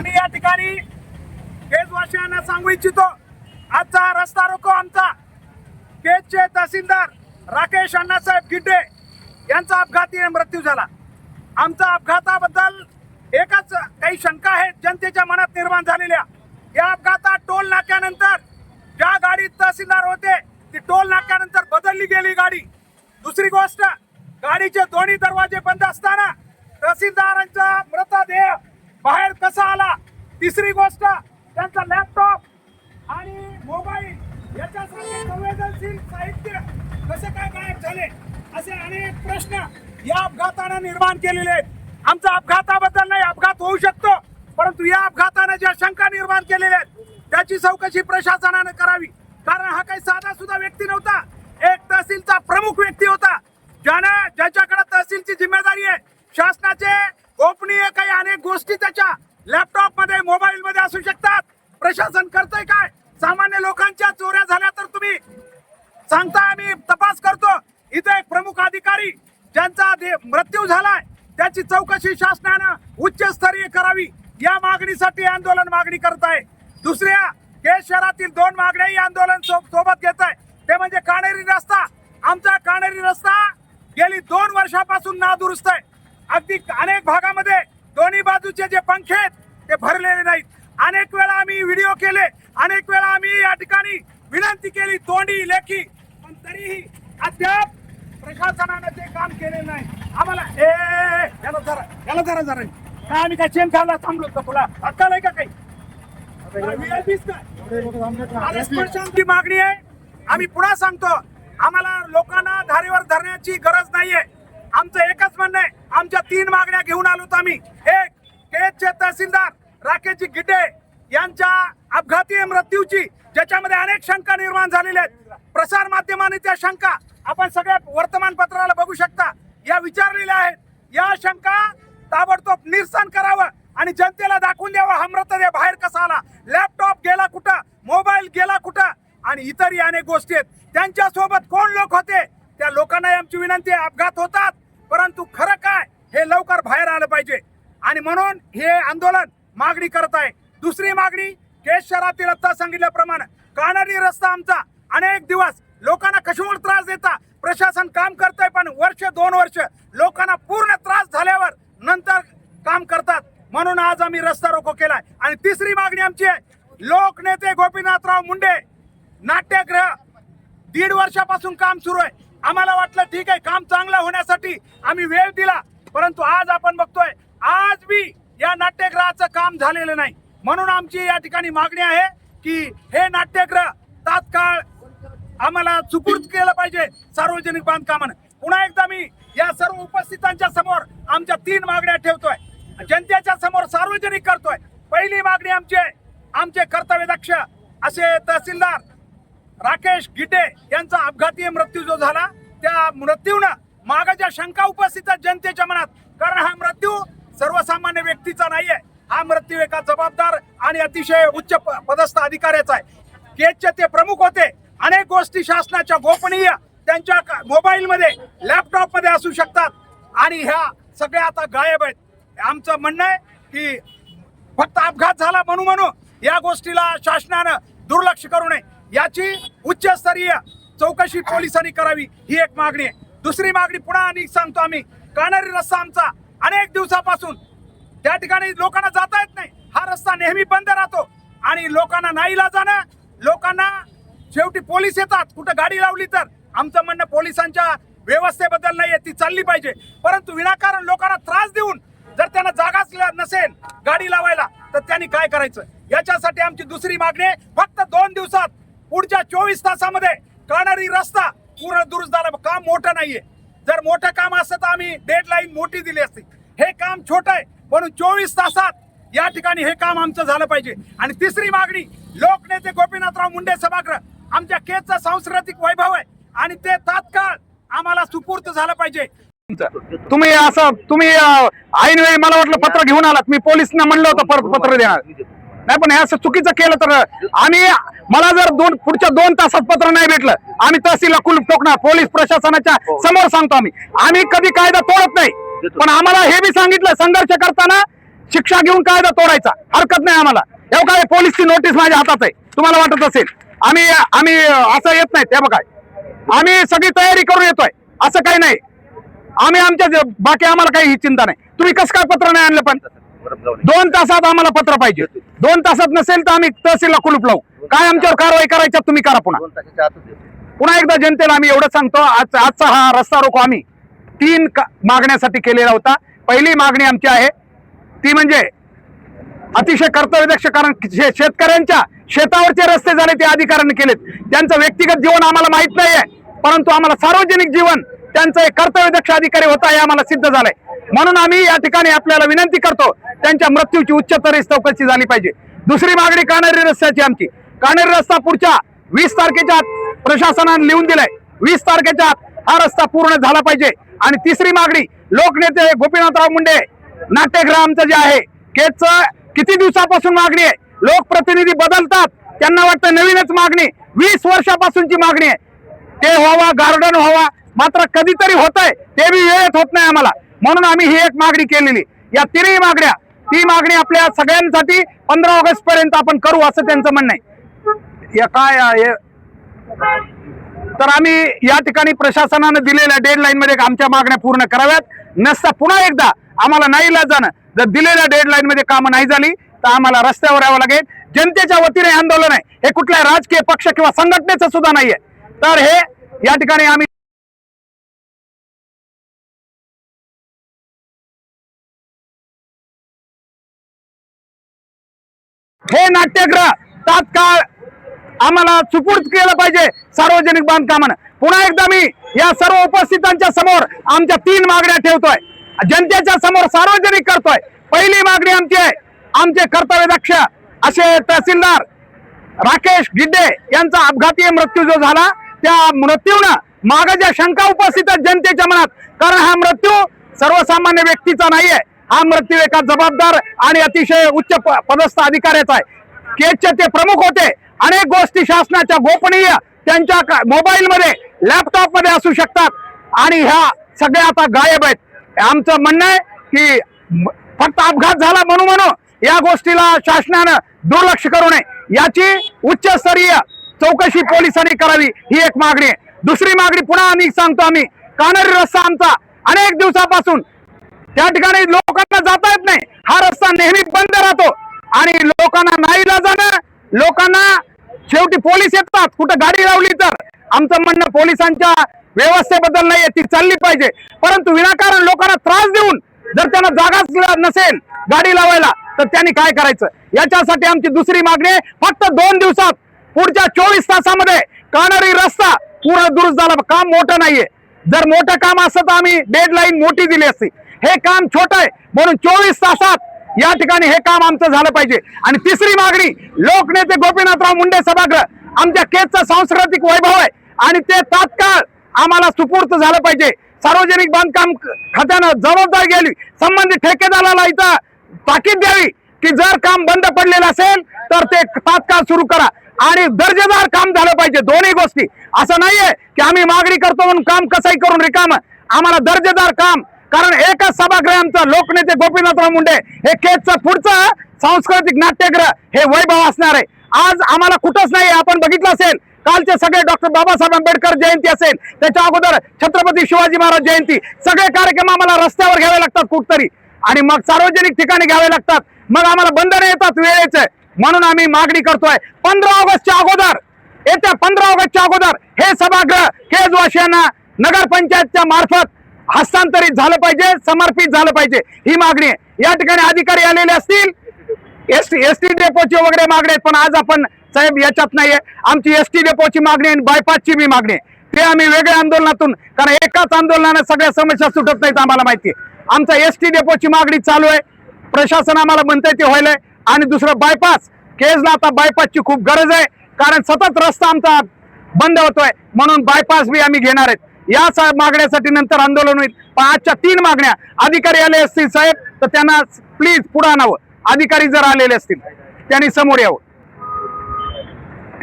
आम्ही या ठिकाणी केजवासियांना सांगू इच्छितो, आजचा रस्ता रोको आमचा केजचे तहसीलदार राकेश अण्णासाहेब गिड्डे यांचा अपघाती मृत्यू झाला। आमचा अपघाताबद्दल एकच काही शंका आहेत जनतेच्या मनात निर्माण झालेल्या। या अपघातात टोल नाक्यानंतर ज्या गाडीत तहसीलदार होते ती टोल नाक्यानंतर बदलली गेली गाडी। दुसरी गोष्ट, गाडीचे दोन्ही दरवाजे बंद असताना तहसीलदारांचा मृतदेह बाहेर कसा आला। तिसरी गोष्ट, त्यांचा लॅपटॉप आणि मोबाईल याच्यासारखे संवेदनशील साहित्य कसे काय गायब झाले, असे अनेक प्रश्न या अपघाताने निर्माण केलेले आहेत। आमचा अपघाताबद्दल नाही, अपघात होऊ शकतो, परंतु या अपघाताने ज्या शंका निर्माण केलेल्या आहेत त्याची चौकशी प्रशासनाने करावी। कारण हा काही साधा सुद्धा व्यक्ती नव्हता, एक तहसीलचा प्रमुख व्यक्ती होता, ज्याच्याकडे तहसीलची जिम्मेदारी आहे। शासनाचे गोपनीय काही अनेक गोष्टी त्याच्या लॅपटॉप मध्ये मोबाईल मध्ये असू शकतात। प्रशासन करतंय काय? सामान्य लोकांच्या चोऱ्या झाल्या तर तुम्ही सांगता आम्ही तपास करतो। इथे एक प्रमुख अधिकारी ज्यांचा मृत्यू झालाय त्याची चौकशी शासनानं उच्चस्तरीय करावी, या मागणीसाठी आंदोलन मागणी करत आहे। दुसऱ्या केज शहरातील दोन मागण्याही आंदोलन सोबत घेत आहे, ते म्हणजे काणेरी रस्ता। आमचा काणेरी रस्ता गेली 2 वर्षापासून नादुरुस्त आहे। अगदी अनेक भागामध्ये दोन्ही बाजूचे जे पंखे आहेत ते भरलेले नाहीत। अनेक वेळा आम्ही व्हिडिओ केले, अनेक वेळा आम्ही या ठिकाणी विनंती केली तोंडी लेखी, पण तरीही अद्याप प्रशासनाने ते काम केले नाही। आम्हाला याला जरा काय आम्ही काय चेन खायला थांबलो का? तुला अक्कल आहे का काही? ची मागणी आहे। आम्ही पुन्हा सांगतो, आम्हाला लोकांना धारेवर धरण्याची गरज नाहीये। आमचं एकच म्हणणं आहे, आमच्या 3 मागण्या घेऊन आलोत आम्ही। एक, केजचे तहसीलदार राकेश गिड्डे यांच्या अपघाती मृत्यूची, ज्याच्यामध्ये अनेक शंका निर्माण झालेल्या आहेत। प्रसार माध्यमांनी त्या शंका आपण सगळ्या वर्तमानपत्राला बघू शकता, या विचारलेल्या आहेत। या शंका ताबडतोब निरसन करावं आणि जनतेला दाखवून द्यावं हा मृतदेह बाहेर कसा आला, लॅपटॉप गेला कुठं, मोबाईल गेला कुठं, आणि इतरही अनेक गोष्टी आहेत। त्यांच्या सोबत कोण लोक होते, त्या लोकांना आमची विनंती आहे। अपघात होतात, परंतु खरं काय हे लवकर बाहेर आलं पाहिजे, आणि म्हणून हे आंदोलन मागणी करत आहे। दुसरी मागणी, केज शहरातील आता सांगितल्याप्रमाणे काणेरी रस्ता आमचा अनेक दिवस लोकांना कशावर त्रास देता, प्रशासन काम करतंय, पण वर्ष 2 वर्ष लोकांना पूर्ण त्रास झाल्यावर नंतर काम करतात, म्हणून आज आम्ही रस्ता रोको केलाय। आणि तिसरी मागणी आमची आहे, लोकनेते गोपीनाथराव मुंडे नाट्यगृह 1.5 वर्षापासून काम सुरू आहे। आम्हाला वाटलं ठीक आहे, काम चांगलं होण्यासाठी आम्ही वेळ दिला, परंतु आज आपण बघतोय आज बी या नाट्यगृहाचं काम झालेलं नाही। म्हणून आमची या ठिकाणी मागणी आहे की हे नाट्यगृह तात्काळ आम्हाला सुपूर्द केलं पाहिजे सार्वजनिक बांधकामानं। पुन्हा एकदा मी या सर्व उपस्थितांच्या समोर आमच्या 3 मागण्या ठेवतोय, जनतेच्या समोर सार्वजनिक करतोय। पहिली मागणी आमची आहे, आमचे कर्तव्यदक्ष असे तहसीलदार राकेश गिड्डे यांचा अपघाती मृत्यू जो झाला, त्या मृत्यूनं मागे ज्या शंका उपस्थित आहेत जनतेच्या मनात, कारण हा मृत्यू सर्वसामान्य व्यक्तीचा नाहीये, हा मृत्यू एका जबाबदार आणि अतिशय उच्च पदस्थ अधिकाऱ्याचा आहे। केजचे ते प्रमुख होते, अनेक गोष्टी शासनाच्या गोपनीय त्यांच्या मोबाईल मध्ये लॅपटॉप मध्ये असू शकतात, आणि ह्या सगळ्या आता गायब आहेत। आमचं म्हणणं आहे की फक्त अपघात झाला म्हणून या गोष्टीला शासनानं दुर्लक्ष करू नये, याची उच्चस्तरीय चौकशी पोलिसांनी करावी, ही एक मागणी आहे। दुसरी मागणी पुन्हा आणि सांगतो आम्ही, काणेरी रस्ता आमचा अनेक दिवसापासून त्या ठिकाणी लोकांना जाता येत नाही, हा रस्ता नेहमी बंद राहतो, आणि लोकांना नाईलाजानं लोकांना शेवटी पोलीस येतात कुठं गाडी लावली तर। आमचं म्हणणं पोलिसांच्या व्यवस्थेबद्दल नाहीये, ती चालली पाहिजे, परंतु विनाकारण लोकांना त्रास देऊन जर त्यांना जागाच नसेल गाडी लावायला तर त्यांनी काय करायचं, याच्यासाठी आमची दुसरी मागणी आहे, फक्त 2 दिवसात पुढच्या 24 तासामध्ये काणेरी रस्ता पूर्ण दुरुस्त झाला। काम मोठं नाहीये, जर मोठं काम असतं तर आम्ही डेडलाईन मोठी दिली असती, हे काम छोटं आहे, म्हणून 24 तासात या ठिकाणी हे काम आमचं झालं पाहिजे। आणि तिसरी मागणी, लोकनेते गोपीनाथराव मुंडे सभागृह आमच्या केजचा सांस्कृतिक वैभव आहे, आणि ते तात्काळ आम्हाला सुपूर्द झालं पाहिजे। तुम्ही ऐनवेळी मला वाटलं पत्र घेऊन आलात, मी पोलिसांना म्हणलं होतं परत पत्र देणार नाही, पण हे असं चुकीचं केलं तर आम्ही मला जर पुढच्या 2 तासात पत्र नाही भेटलं आम्ही तहसीलला कुलूप ठोकणार। पोलीस प्रशासनाच्या समोर सांगतो, आम्ही कधी कायदा तोडत नाही, पण आम्हाला हे बी सांगितलं संघर्ष करताना शिक्षा घेऊन कायदा तोडायचा हरकत नाही आम्हाला. एवढं काय पोलीसची नोटीस माझ्या हातात आहे, तुम्हाला वाटत असेल आम्ही आम्ही असं येत नाही. ते बघा आम्ही सगळी तयारी करून येतोय, असं काही नाही. आम्ही आमच्या बाकी आम्हाला काही चिंता नाही. तुम्ही कसं काय पत्र नाही आणलं? पण 2 तासात आम्हाला पत्र पाहिजे. 2 तासात नसेल तर आम्ही तहसीलला कुलूप लावू. काय आमच्यावर कारवाई करायच्या तुम्ही करा. पुन्हा एकदा जनतेला आम्ही एवढं सांगतो, आजचा हा रस्ता रोको आम्ही 3 मागण्यासाठी केलेला होता. पहिली मागणी आमची आहे ती म्हणजे अतिशय कर्तव्यदक्ष, कारण शेतकऱ्यांच्या शेतावरचे रस्ते झाले ते अधिकाऱ्यांनी केलेत. त्यांचं व्यक्तिगत जीवन आम्हाला माहित नाहीये, परंतु आम्हाला सार्वजनिक जीवन त्यांचं एक कर्तव्यदक्ष अधिकारी होता हे आम्हाला सिद्ध झालंय. म्हणून आम्ही या ठिकाणी आपल्याला विनंती करतो, त्यांच्या मृत्यूची उच्चस्तरीय चौकशी झाली पाहिजे. दुसरी मागणी कान्हेरी रस्त्याची आमची. कान्हेरी रस्ता पुढच्या 20 तारखेच्या आत प्रशासनाने लिहून दिलाय. 20 तारखेच्या आत हा रस्ता पूर्ण झाला पाहिजे. आणि तिसरी मागणी लोकनेते गोपीनाथराव मुंडे नाट्यगृह आमचं जे आहे केजचं किती दिवसापासून मागणी आहे. लोकप्रतिनिधी बदलतात, त्यांना वाटतं नवीनच मागणी. 20 वर्षापासूनची मागणी आहे. ते व्हावा, गार्डन व्हावा, मात्र कधीतरी होत आहे ते बी वेळेत होत नाही आम्हाला. म्हणून आम्ही ही एक मागणी केलेली. या तिन्ही मागण्या, ती मागणी आपल्या सगळ्यांसाठी 15 ऑगस्ट पर्यंत आपण करू असं त्यांचं म्हणणं आहे. या काय आहे तर आम्ही या ठिकाणी प्रशासनानं दिलेल्या डेडलाईन मध्ये आमच्या मागण्या पूर्ण कराव्यात. नसता पुन्हा एकदा आम्हाला नाही जाणं, जर दिलेल्या डेडलाईन मध्ये कामं नाही झाली तर आम्हाला रस्त्यावर यावं लागेल. जनतेच्या वतीने आंदोलन आहे, हे कुठल्या राजकीय पक्ष किंवा संघटनेचं सुद्धा नाहीये. तर हे या ठिकाणी आम्ही हे नाट्यगृह तात्काळ आम्हाला सुपूर्द केलं पाहिजे सार्वजनिक बांधकामानं. पुन्हा एकदा मी या सर्व उपस्थितांच्या समोर आमच्या 3 मागण्या ठेवतोय, जनतेच्या समोर सार्वजनिक करतोय. पहिली मागणी आमची आहे, आमचे कर्तव्यदक्ष असे तहसीलदार राकेश गिड्डे यांचा अपघाती मृत्यू जो झाला, त्या मृत्यूनं मागे ज्या शंका उपस्थित आहेत जनतेच्या मनात, कारण हा मृत्यू सर्वसामान्य व्यक्तीचा नाहीये. हा मृत्यू एका जबाबदार आणि अतिशय उच्च पदस्थ अधिकाऱ्याचा आहे. केजचे ते प्रमुख होते. अनेक गोष्टी शासनाच्या गोपनीय त्यांच्या मोबाईल मध्ये, लॅपटॉप मध्ये असू शकतात आणि ह्या सगळ्या आता गायब आहेत. आमचं म्हणणं आहे की फक्त अपघात झाला म्हणून या गोष्टीला शासनानं दुर्लक्ष करू नये. याची उच्चस्तरीय चौकशी पोलिसांनी करावी, ही एक मागणी आहे. दुसरी मागणी पुन्हा आम्ही सांगतो, आम्ही कान्हेरी रस्ता आमचा अनेक दिवसापासून त्या ठिकाणी लोकांना जाता येत नाही. हा रस्ता नेहमी बंद राहतो आणि लोकांना नाईलाजानं लोकांना शेवटी पोलीस येतात कुठं गाडी लावली तर. आमचं म्हणणं पोलिसांच्या व्यवस्थेबद्दल नाहीये, ती चालली पाहिजे, परंतु विनाकारण लोकांना त्रास देऊन जर त्यांना जागाच नसेल गाडी लावायला तर त्यांनी काय करायचं. याच्यासाठी आमची दुसरी मागणी आहे, फक्त 2 दिवसात पुढच्या 24 तासामध्ये कान्हेरी रस्ता पूर्ण दुरुस्त झाला. काम मोठं नाहीये, जर मोठं काम असतं तर आम्ही डेडलाईन मोठी दिली असती. हे काम छोटं आहे म्हणून 24 तासात या ठिकाणी हे काम आमचं झालं पाहिजे. आणि तिसरी मागणी, लोकनेते गोपीनाथराव मुंडे सभागृह आमच्या केजचं सांस्कृतिक वैभव आहे आणि ते तात्काळ आम्हाला सुपूर्त झालं पाहिजे. सार्वजनिक बांधकाम खात्यानं जबाबदारी घ्यावी, संबंधित ठेकेदाराला इथं ताकीद द्यावी की जर काम बंद पडलेलं असेल तर ते तात्काळ सुरू करा आणि दर्जेदार काम झालं पाहिजे. दोन्ही गोष्टी, असं नाहीये की आम्ही मागणी करतो म्हणून काम कसंही करून रिकाम. आम्हाला दर्जेदार काम, कारण एकच सभागृह आमचं लोकनेते गोपीनाथराव मुंडे हे केजचं पुढचं सांस्कृतिक नाट्यगृह हे वैभव असणार आहे. आज आम्हाला कुठंच नाही. आपण बघितलं असेल कालचे सगळे डॉक्टर बाबासाहेब आंबेडकर जयंती असेल, त्याच्या अगोदर छत्रपती शिवाजी महाराज जयंती, सगळे कार्यक्रम आम्हाला रस्त्यावर घ्यावे लागतात कुठतरी आणि मग सार्वजनिक ठिकाणी घ्यावे लागतात. मग आम्हाला बंधने येतात वेळेचे. म्हणून आम्ही मागणी करतोय 15 ऑगस्टच्या अगोदर, येत्या 15 ऑगस्टच्या अगोदर हे सभागृह केजवासियांना नगरपंचायतच्या मार्फत हस्तांतरित झालं पाहिजे, समर्पित झालं पाहिजे, ही मागणी आहे. या ठिकाणी अधिकारी आलेले असतील, एसटी डेपोची वगैरे मागणी आहेत, पण आज आपण साहेब याच्यात नाहीये. आमची एसटी डेपोची मागणी आहे, बायपासची बी मागणी आहे. ते आम्ही वेगळ्या आंदोलनातून, कारण एकाच आंदोलनाने सगळ्या समस्या सुटत नाहीत आम्हाला माहिती आहे. आमचा एसटी डेपोची मागणी चालू आहे, प्रशासन आम्हाला म्हणतंय ते व्हायलंय. आणि दुसरं बायपास, केजला आता बायपासची खूप गरज आहे, कारण सतत रस्ता आमचा बंद होतोय, म्हणून बायपास बी आम्ही घेणार आहेत. या मागण्यासाठी नंतर आंदोलन होईल. पण आजच्या 3 मागण्या, अधिकारी आले असतील साहेब तर त्यांना प्लीज पुढे आणावं. अधिकारी जर आलेले असतील त्यांनी समोर यावं.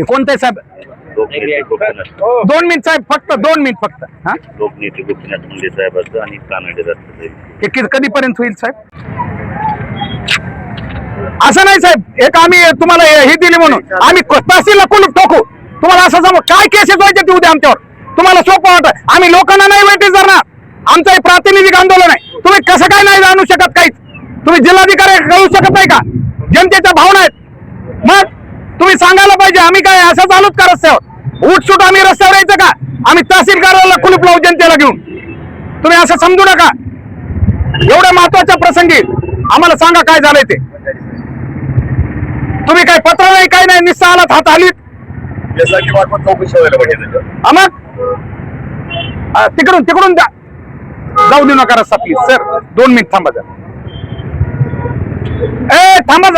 कोणते साहेब? 2 मिनिट साहेब, फक्त 2 मिनिट फक्त. हा, लोकनेते गोपीनाथ मुंडे साहेबांचं आणि कानडे रस्त्याचं कधीपर्यंत होईल साहेब? असं नाही साहेब, एक आम्ही तुम्हाला हे दिली म्हणून आम्ही तहसीलला कुलूप ठोकू. तुम्हाला असं समज काय केसेस व्हायचे ते उद्या आमच्यावर, तुम्हाला सोपं वाटत. आम्ही लोकांना नाही वेटीस धरणार. आमचं हे प्रातिनिधिक आंदोलन आहे. तुम्ही कसं काय नाही जाणू शकत काहीच? तुम्ही जिल्हाधिकारी कळू शकत नाही का? जनतेच्या भावना आहेत. मग तुम्ही सांगायला पाहिजे. आम्ही काय असं चालूच का रस्त्यावर उठसूट आम्ही रस्त्यावर यायचं का? आम्ही तहसील कार्यालयाला कुलूप लावू जनतेला घेऊन. तुम्ही असं समजू नका. एवढ्या महत्वाच्या प्रसंगी आम्हाला सांगा काय झालंय ते. तुम्ही काय पत्र नाही काय नाही, निस्सा आलात हात हलीत. चौकशी व्हायला पाहिजे. मग तिकडून द्या, जाऊ देऊ नका रस्ता प्लीज. सर 2 मिनिट थांबा. ए थांबा.